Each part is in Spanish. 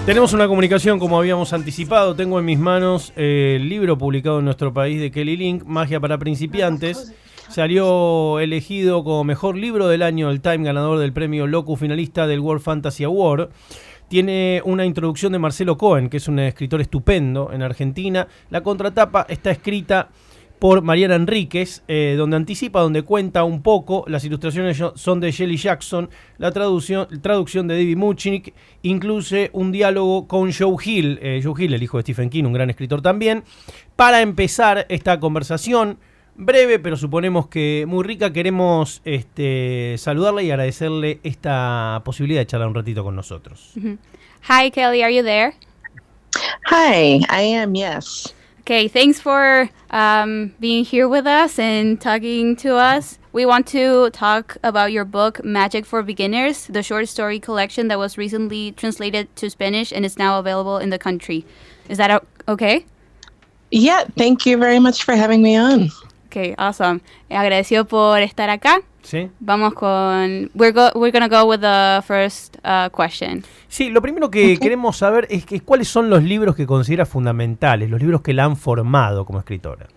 Tenemos una comunicación como habíamos anticipado. Tengo en mis manos el libro publicado en nuestro país de Kelly Link, Magia para principiantes. Salió elegido como mejor libro del año del Time, ganador del premio Locu, finalista del World Fantasy Award. Tiene una introducción de Marcelo Cohen, que es un escritor estupendo en Argentina. La contratapa está escrita por Mariana Enríquez, donde anticipa, donde cuenta un poco. Las ilustraciones son de Shelley Jackson, la traducción de David Muchnick, incluye un diálogo con Joe Hill, el hijo de Stephen King, un gran escritor también. Para empezar esta conversación, breve, pero suponemos que muy rica, queremos saludarla y agradecerle esta posibilidad de charlar un ratito con nosotros. Mm-hmm. Hi, Kelly, are you there? Hi, I am, yes. Okay, thanks for being here with us and talking to us. We want to talk about your book, Magic for Beginners, the short story collection that was recently translated to Spanish and is now available in the country. Is that okay? Yeah, thank you very much for having me on. Okay, awesome. Agradecido por estar acá. Sí. Vamos con... We're gonna go with the first question. Sí, lo primero que queremos saber es cuáles son los libros que considera fundamentales, los libros que la han formado como escritora.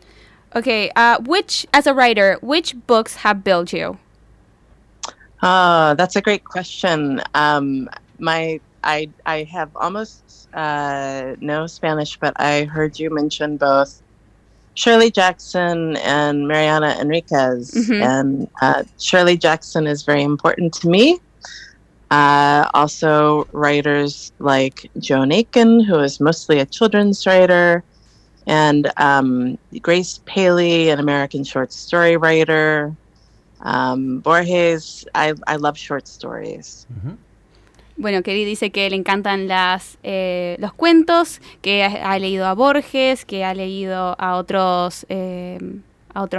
Okay, as a writer, which books have built you? That's a great question. I have almost no Spanish, but I heard you mention both Shirley Jackson and Mariana Enriquez. Mm-hmm. And Shirley Jackson is very important to me. Also writers like Joan Aiken, who is mostly a children's writer, and Grace Paley, an American short story writer. Borges, I love short stories. Mm-hmm. Bueno, Kelly dice que le encantan los cuentos, que ha leído a Borges, que ha leído a otros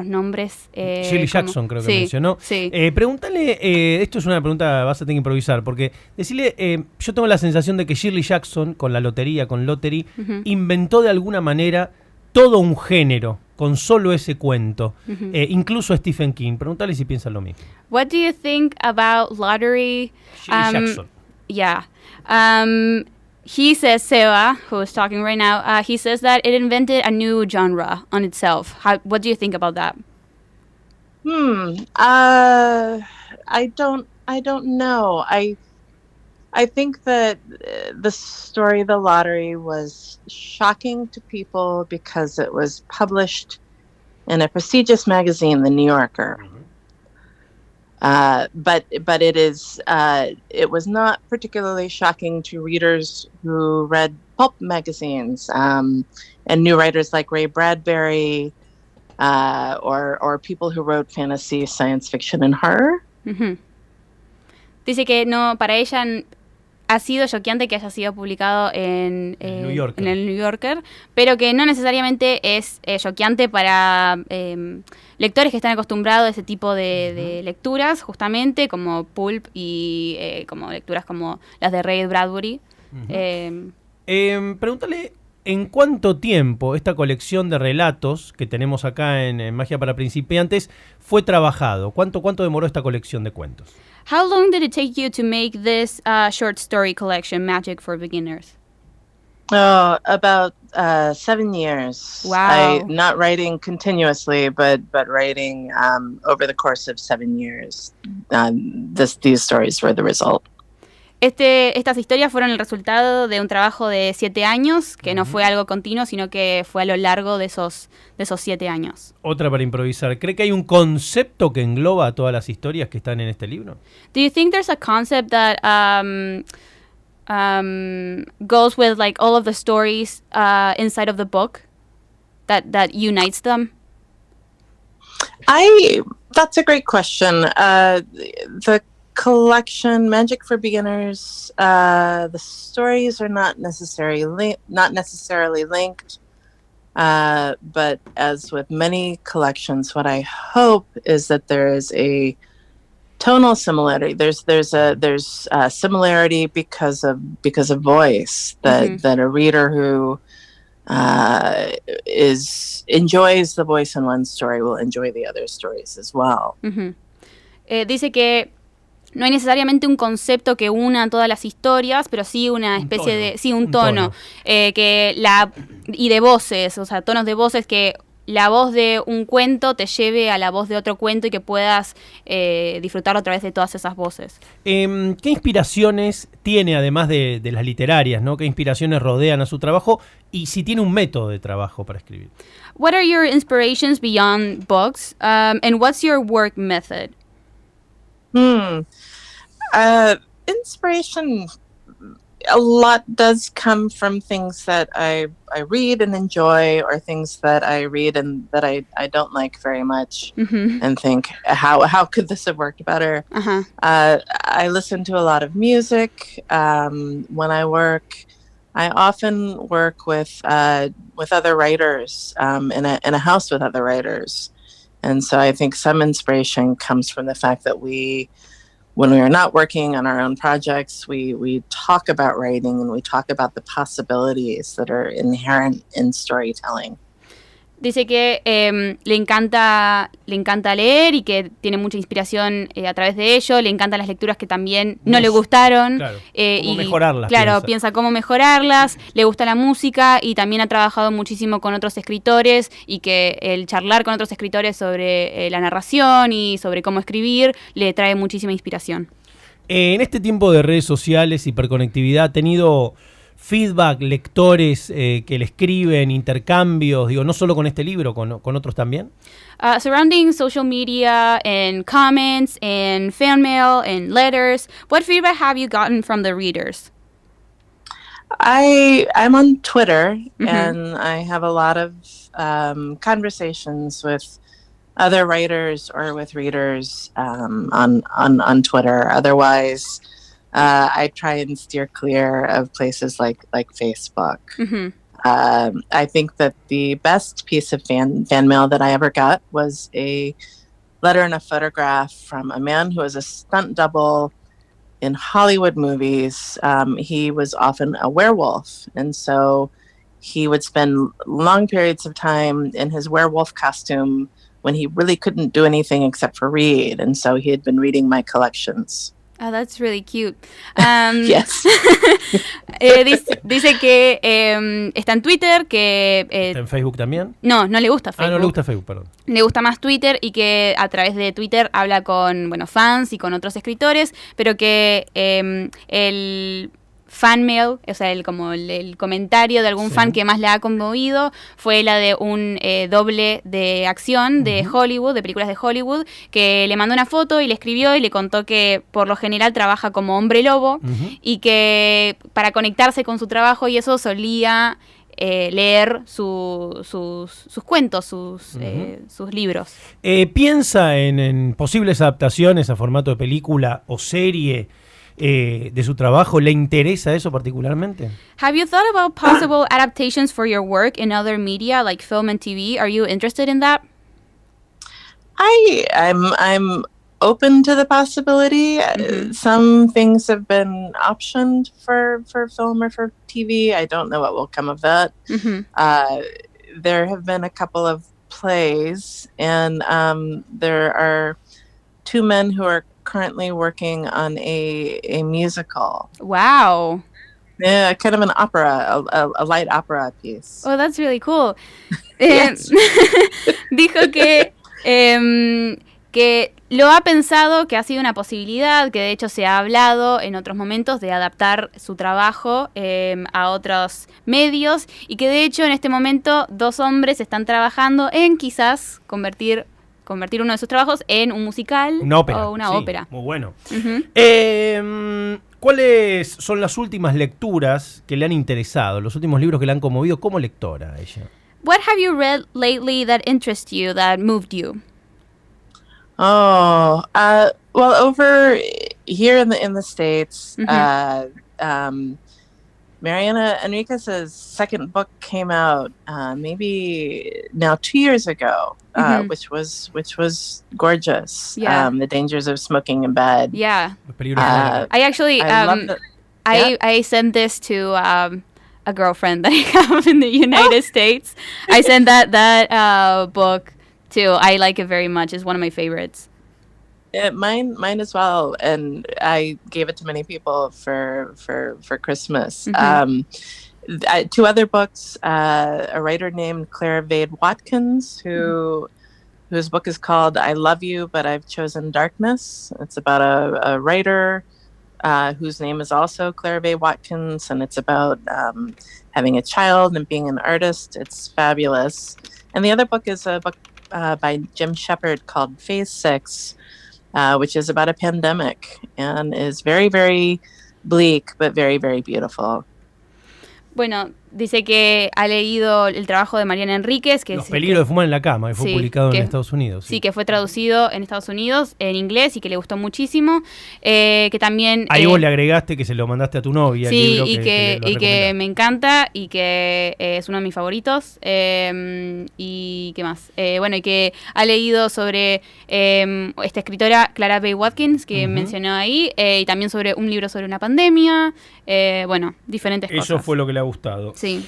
nombres. Shirley Jackson creo que mencionó. Sí. Pregúntale, esto es una pregunta, vas a tener que improvisar, porque decirle, yo tengo la sensación de que Shirley Jackson, con la lotería, con Lottery, uh-huh, inventó de alguna manera todo un género con solo ese cuento, uh-huh, incluso a Stephen King. Pregúntale si piensa lo mismo. What do you think about Lottery? Shirley Jackson. Yeah. He says, Seba, who is talking right now, he says that it invented a new genre on itself. What do you think about that? I don't know. I think that the story, The Lottery, was shocking to people because it was published in a prestigious magazine, The New Yorker. Mm-hmm. But it was not particularly shocking to readers who read pulp magazines and knew writers like Ray Bradbury or people who wrote fantasy, science fiction, and horror. Mm-hmm. Dice que no, para ella ha sido choqueante que haya sido publicado en el New Yorker, pero que no necesariamente es choqueante para lectores que están acostumbrados a ese tipo de lecturas, justamente, como pulp y como lecturas como las de Ray Bradbury. Pregúntale, ¿en cuánto tiempo esta colección de relatos que tenemos acá en Magia para Principiantes fue trabajado? ¿Cuánto demoró esta colección de cuentos? How long did it take you to make this short story collection, Magic for Beginners? About 7 years. Wow. Not writing continuously, but writing over the course of 7 years. These stories were the result. Estas historias fueron el resultado de un trabajo de 7 años, que no fue algo continuo, sino que fue a lo largo de esos 7 años. Otra para improvisar. ¿Cree que hay un concepto que engloba a todas las historias que están en este libro? Do you think there's a concept that goes with like all of the stories inside of the book that unites them? That's a great question. The collection, Magic for Beginners, the stories are not necessarily linked, but as with many collections, what I hope is that there is a tonal similarity. There's a similarity because of voice, that a reader who enjoys the voice in one story will enjoy the other stories as well. Dice que no hay necesariamente un concepto que una todas las historias, pero sí una especie de... Sí, un tono. Y de voces, o sea, tonos de voces que la voz de un cuento te lleve a la voz de otro cuento y que puedas disfrutarlo a través de todas esas voces. ¿Qué inspiraciones tiene, además de las literarias, ¿no? ¿Qué inspiraciones rodean a su trabajo? Y si tiene un método de trabajo para escribir. What are your inspirations beyond books? And what's your work method? Inspiration, a lot does come from things that I read and enjoy, or things that I read and that I don't like very much, and think, how could this have worked better? I listen to a lot of music when I work. I often work with other writers in a house with other writers, and so I think some inspiration comes from the fact that when we are not working on our own projects, we talk about writing and we talk about the possibilities that are inherent in storytelling. Dice que le encanta leer y que tiene mucha inspiración a través de ello. Le encantan las lecturas que también no le gustaron. Claro, cómo mejorarlas. Claro, piensa cómo mejorarlas. Le gusta la música y también ha trabajado muchísimo con otros escritores, y que el charlar con otros escritores sobre la narración y sobre cómo escribir le trae muchísima inspiración. En este tiempo de redes sociales, hiperconectividad, ¿ha tenido feedback, lectores que le escriben, intercambios, digo, no solo con este libro, con otros también? Surrounding social media and comments and fan mail and letters, what feedback have you gotten from the readers? I'm on Twitter, and I have a lot of conversations with other writers or with readers on Twitter. Otherwise, I try and steer clear of places like Facebook. I think that the best piece of fan mail that I ever got was a letter and a photograph from a man who was a stunt double in Hollywood movies. He was often a werewolf, and so he would spend long periods of time in his werewolf costume when he really couldn't do anything except for read, and so he had been reading my collections. Oh, that's really cute. Yes. Dice que está en Twitter, que... ¿Está en Facebook también? No le gusta Facebook. No le gusta Facebook, perdón. Le gusta más Twitter, y que a través de Twitter habla con fans y con otros escritores, pero que el fan mail, o sea, el comentario de algún fan que más le ha conmovido fue la de un doble de acción de Hollywood, de películas de Hollywood, que le mandó una foto y le escribió y le contó que por lo general trabaja como hombre lobo, y que para conectarse con su trabajo y eso solía leer sus cuentos, sus libros. ¿Piensa en posibles adaptaciones a formato de película o serie de su trabajo? ¿Le interesa eso particularmente? Have you thought about possible adaptations for your work in other media like film and TV? Are you interested in that? I'm open to the possibility. Some things have been optioned for film or for TV. I don't know what will come of that. There have been a couple of plays, and there are two men who are currently working on a musical. Wow. Yeah, kind of an opera, a light opera piece. Oh, that's really cool. Yes. Dijo que lo ha pensado, que ha sido una posibilidad, que de hecho se ha hablado en otros momentos de adaptar su trabajo a otros medios, y que de hecho en este momento dos hombres están trabajando en quizás convertir uno de sus trabajos en un musical, una ópera, o una ópera. Muy bueno. ¿Cuáles son las últimas lecturas que le han interesado, los últimos libros que le han conmovido como lectora a ella? What have you read lately that interests you, that moved you? Well, over here in the States, Mariana Enriquez's second book came out maybe now 2 years ago, which was gorgeous. Yeah. The Dangers of Smoking in Bed. Yeah. I actually loved it. Yeah. I sent this to a girlfriend that I have in the United States. I sent that book too. I like it very much. It's one of my favorites. Mine as well, and I gave it to many people for Christmas. Two other books. A writer named Clara Vade Watkins, whose book is called "I Love You, But I've Chosen Darkness." It's about a writer whose name is also Clara Vade Watkins, and it's about having a child and being an artist. It's fabulous. And the other book is a book by Jim Shepard called Phase 6, which is about a pandemic and is very, very bleak, but very, very beautiful. Bueno, dice que ha leído el trabajo de Mariana Enríquez. Los peligros de fumar en la cama, que fue publicado en Estados Unidos. Sí, que fue traducido en Estados Unidos, en inglés, y que le gustó muchísimo. Que también... Ahí vos le agregaste que se lo mandaste a tu novia. Sí, el libro y que me encanta, y que es uno de mis favoritos. Y ¿qué más? Bueno, y que ha leído sobre esta escritora Clara Vade Watkins, que mencionó ahí, y también sobre un libro sobre una pandemia. Bueno, diferentes cosas. Eso fue lo que le ha gustado. Sí.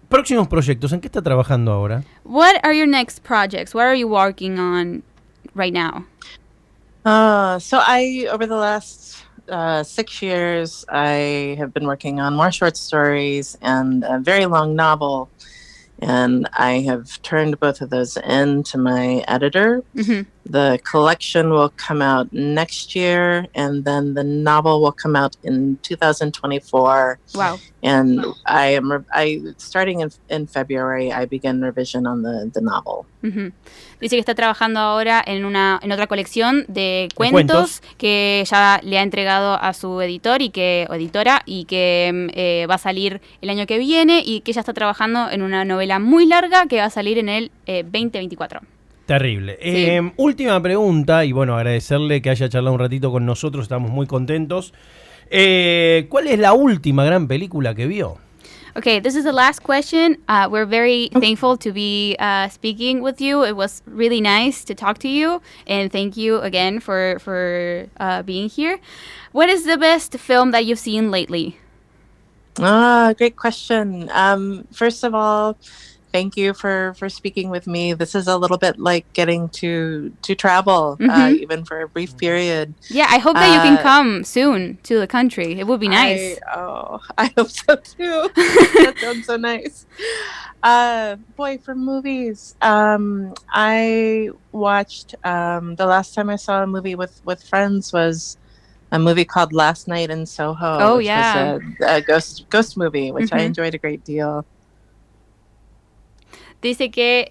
Próximos proyectos, ¿en qué está trabajando ahora? What are your next projects? What are you working on right now? So over the last 6 years, I have been working on more short stories and a very long novel. And I have turned both of those in to my editor. The collection will come out next year, and then the novel will come out in 2024. Wow. And starting in February, I begin revision on the novel. Dice que está trabajando ahora en otra colección de cuentos que ya le ha entregado a su editor o editora, y que va a salir el año que viene, y que ya está trabajando en una novela muy larga que va a salir en el 2024. Terrible. Sí. Última pregunta, y bueno, agradecerle que haya charlado un ratito con nosotros, estamos muy contentos. ¿Cuál es la última gran película que vio? Okay, this is the last question. We're very thankful to be speaking with you. It was really nice to talk to you, and thank you again for being here. What is the best film that you've seen lately? Great question. First of all, thank you for speaking with me. This is a little bit like getting to travel, even for a brief period. Yeah, I hope that you can come soon to the country. It would be nice. I hope so too. That sounds so nice. For movies, I watched, the last time I saw a movie with friends was a movie called Last Night in Soho. Which was a ghost movie, which I enjoyed a great deal. Dice que,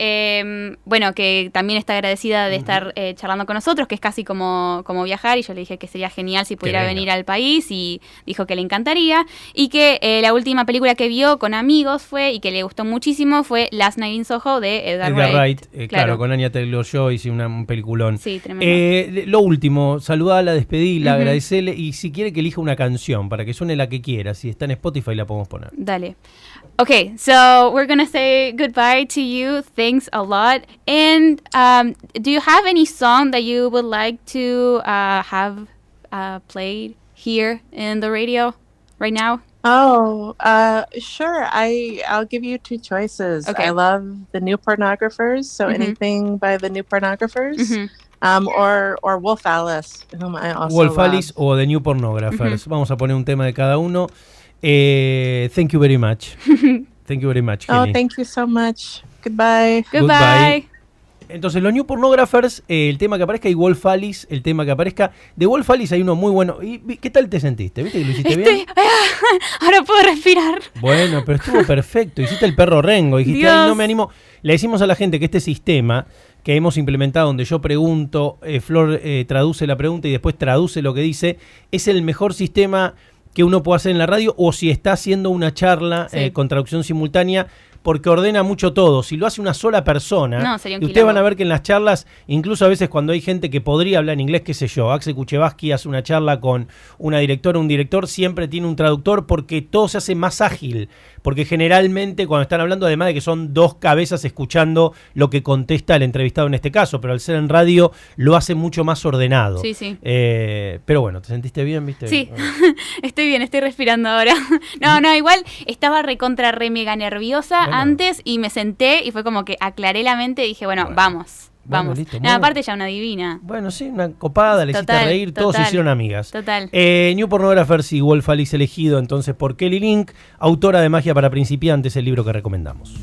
que también está agradecida de estar charlando con nosotros, que es casi como viajar, y yo le dije que sería genial si pudiera venir al país, y dijo que le encantaría, y que la última película que vio con amigos y que le gustó muchísimo fue Last Night in Soho de Edgar Wright. Claro, con Anya Taylor-Joy, un peliculón. Sí, tremendo. Lo último, saludala, despedila, agradecerle, y si quiere que elija una canción para que suene la que quiera, si está en Spotify la podemos poner. Dale. Okay, so we're going to say goodbye to you. Thanks a lot. And do you have any song that you would like to have played here in the radio right now? Sure. I'll give you two choices. Okay. I love the New Pornographers, so anything by the New Pornographers. Or Wolf Alice, whom I also Wolf love. Alice o The New Pornographers. Vamos a poner un tema de cada uno. Thank you very much. Thank you very much, Kelly. Thank you so much. Goodbye. Goodbye. Entonces, los New Pornographers, el tema que aparezca, y Wolf Alice, el tema que aparezca. De Wolf Alice hay uno muy bueno. ¿Y qué tal te sentiste? ¿Viste que lo hiciste bien? Ahora puedo respirar. Bueno, pero estuvo perfecto. Hiciste el perro rengo. Dijiste, ay, no me animo. Le decimos a la gente que este sistema que hemos implementado, donde yo pregunto, Flor traduce la pregunta y después traduce lo que dice, es el mejor sistema que uno puede hacer en la radio, o si está haciendo una charla con traducción simultánea, porque ordena mucho todo. Si lo hace una sola persona, y ustedes van a ver que en las charlas, incluso a veces cuando hay gente que podría hablar en inglés, qué sé yo, Axel Kuchevaski hace una charla con una directora o un director, siempre tiene un traductor, porque todo se hace más ágil, porque generalmente cuando están hablando, además de que son dos cabezas escuchando lo que contesta el entrevistado en este caso, pero al ser en radio lo hace mucho más ordenado. Sí, sí. Pero bueno, ¿te sentiste bien, viste? Sí, estoy bien, estoy respirando ahora. No, igual estaba re mega nerviosa antes, y me senté y fue como que aclaré la mente y dije, bueno, vamos. Bueno, vamos. listo, Aparte ya una divina. Bueno, sí, una copada, le hiciste reír, todos se hicieron amigas. Total. New Pornographers y Wolf Alice elegido entonces por Kelly Link, autora de Magia para principiantes, el libro que recomendamos.